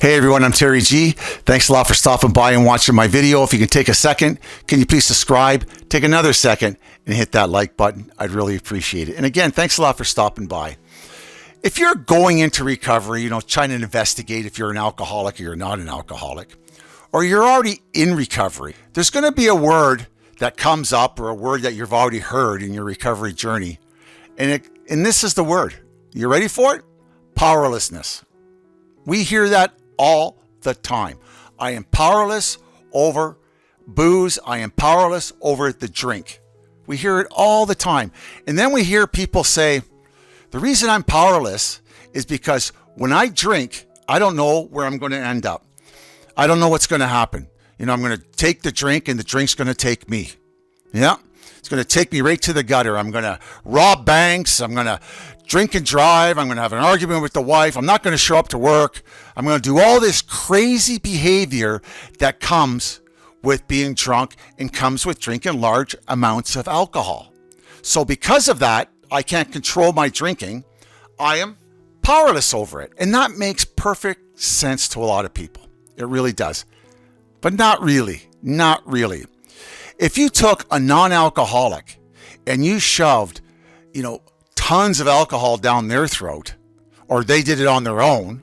Hey everyone, I'm Terry G. Thanks a lot for stopping by and watching my video. If you can take a second, can you please subscribe? Take another second and hit that like button. I'd really appreciate it. And again, thanks a lot for stopping by. If you're going into recovery, trying to investigate if you're an alcoholic or you're not an alcoholic, or you're already in recovery, there's going to be a word that comes up or a word that you've already heard in your recovery journey. And this is the word. You ready for it? Powerlessness. We hear that all the time. I am powerless over booze. I am powerless over the drink. We hear it all the time. And then we hear people say, the reason I'm powerless is because when I drink, I don't know where I'm going to end up. I don't know what's going to happen. I'm going to take the drink and the drink's going to take me. Yeah. It's going to take me right to the gutter. I'm going to rob banks. I'm going to drink and drive. I'm going to have an argument with the wife. I'm not going to show up to work. I'm going to do all this crazy behavior that comes with being drunk and comes with drinking large amounts of alcohol. So because of that, I can't control my drinking. I am powerless over it. And that makes perfect sense to a lot of people. It really does. But not really. Not really. If you took a non-alcoholic and you shoved, tons of alcohol down their throat, or they did it on their own,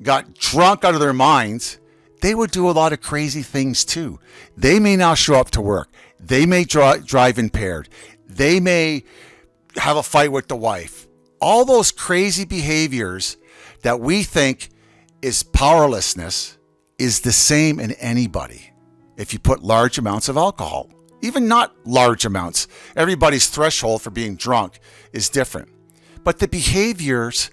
got drunk out of their minds, they would do a lot of crazy things too. They may not show up to work. They may drive impaired. They may have a fight with the wife. All those crazy behaviors that we think is powerlessness is the same in anybody. If you put large amounts of alcohol, even not large amounts, everybody's threshold for being drunk is different. But the behaviors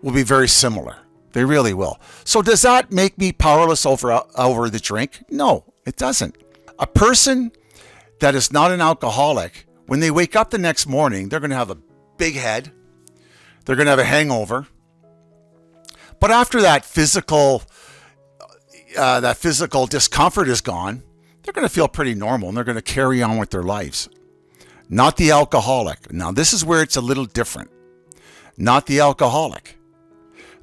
will be very similar. They really will. So does that make me powerless over the drink? No, it doesn't. A person that is not an alcoholic, when they wake up the next morning, they're going to have a big head. They're going to have a hangover. But after that physical discomfort is gone, they're going to feel pretty normal and they're going to carry on with their lives. Not the alcoholic. Now, this is where it's a little different. Not the alcoholic.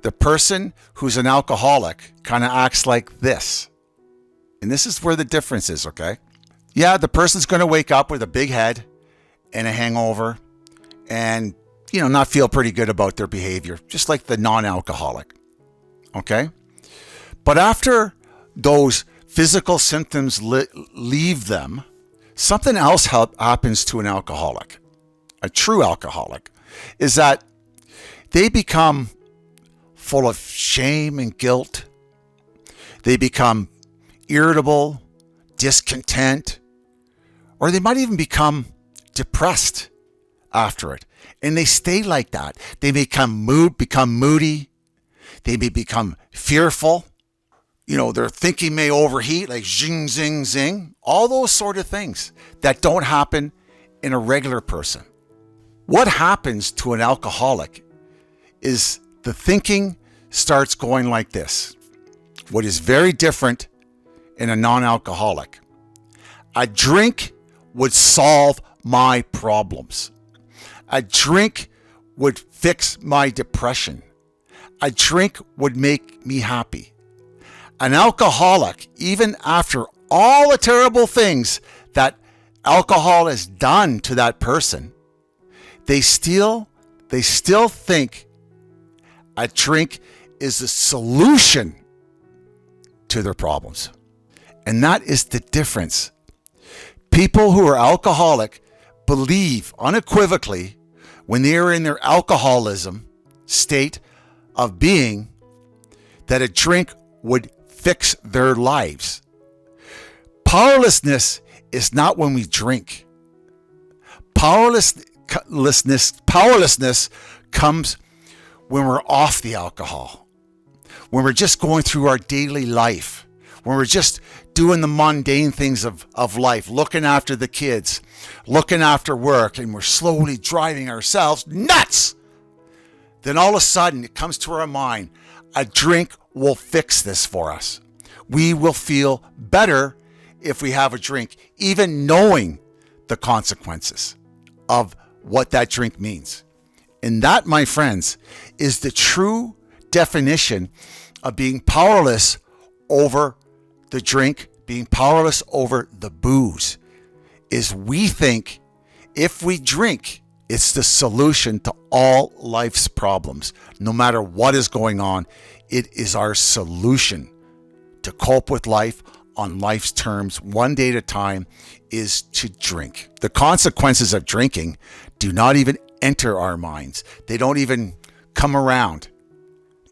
The person who's an alcoholic kind of acts like this. And this is where the difference is, okay? Yeah, the person's going to wake up with a big head and a hangover and, not feel pretty good about their behavior, just like the non-alcoholic. Okay? But after those physical symptoms leave them, something else happens to an alcoholic, a true alcoholic, is that they become full of shame and guilt. They become irritable, discontent, or they might even become depressed after it. And they stay like that. They become moody. They may become fearful. Their thinking may overheat, like zing, zing, zing. All those sort of things that don't happen in a regular person. What happens to an alcoholic is the thinking starts going like this. What is very different in a non-alcoholic. A drink would solve my problems. A drink would fix my depression. A drink would make me happy. An alcoholic, even after all the terrible things that alcohol has done to that person, they still think a drink is the solution to their problems. And that is the difference. People who are alcoholic believe unequivocally when they are in their alcoholism state of being that a drink would fix their lives. Powerlessness is not when we drink. Powerlessness comes when we're off the alcohol, when we're just going through our daily life, when we're just doing the mundane things of life, looking after the kids, looking after work, and we're slowly driving ourselves nuts. Then all of a sudden it comes to our mind, a drink will fix this for us. We will feel better if we have a drink, even knowing the consequences of what that drink means. And that, my friends, is the true definition of being powerless over the drink, being powerless over the booze, is we think if we drink, it's the solution to all life's problems. No matter what is going on, it is our solution to cope with life on life's terms, one day at a time, is to drink. The consequences of drinking do not even enter our minds. They don't even come around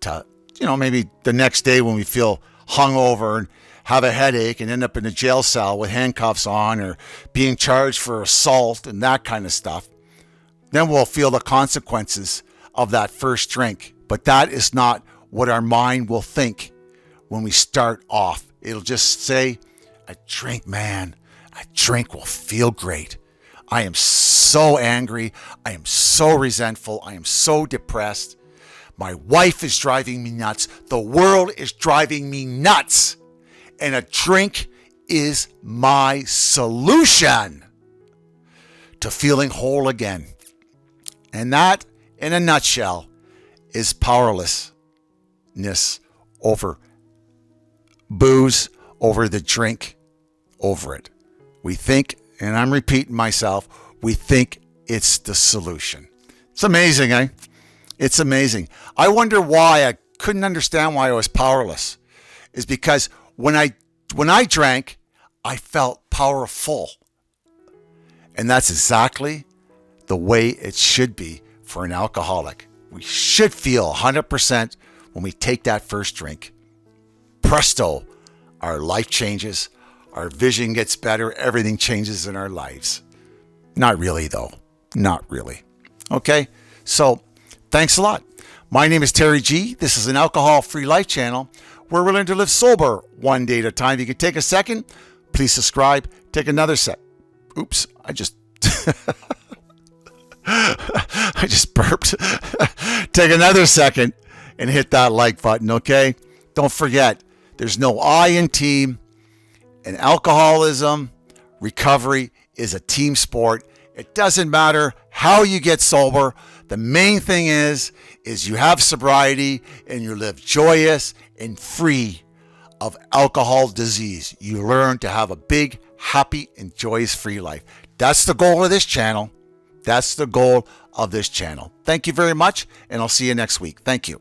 to, maybe the next day when we feel hungover and have a headache and end up in a jail cell with handcuffs on, or being charged for assault and that kind of stuff. Then we'll feel the consequences of that first drink. But that is not what our mind will think when we start off. It'll just say, a drink, man, a drink will feel great. I am so angry. I am so resentful. I am so depressed. My wife is driving me nuts. The world is driving me nuts. And a drink is my solution to feeling whole again. And that, in a nutshell, is powerlessness over booze, over the drink, over it. We think, and I'm repeating myself, we think it's the solution. It's amazing, eh? It's amazing. I wonder why I couldn't understand why I was powerless. Is because when I drank, I felt powerful. And that's exactly the way it should be for an alcoholic. We should feel 100% when we take that first drink. Presto, our life changes, our vision gets better, everything changes in our lives. Not really, though. Not really. Okay? So, thanks a lot. My name is Terry G. This is an alcohol-free life channel where we're learning to live sober one day at a time. If you can take a second, please subscribe. Take another sec. Oops, I just burped. Take another second and hit that like button, okay? Don't forget, there's no I in team. And alcoholism recovery is a team sport. It doesn't matter how you get sober. The main thing is you have sobriety and you live joyous and free of alcohol disease. You learn to have a big, happy, and joyous free life. That's the goal of this channel. That's the goal of this channel. Thank you very much, and I'll see you next week. Thank you.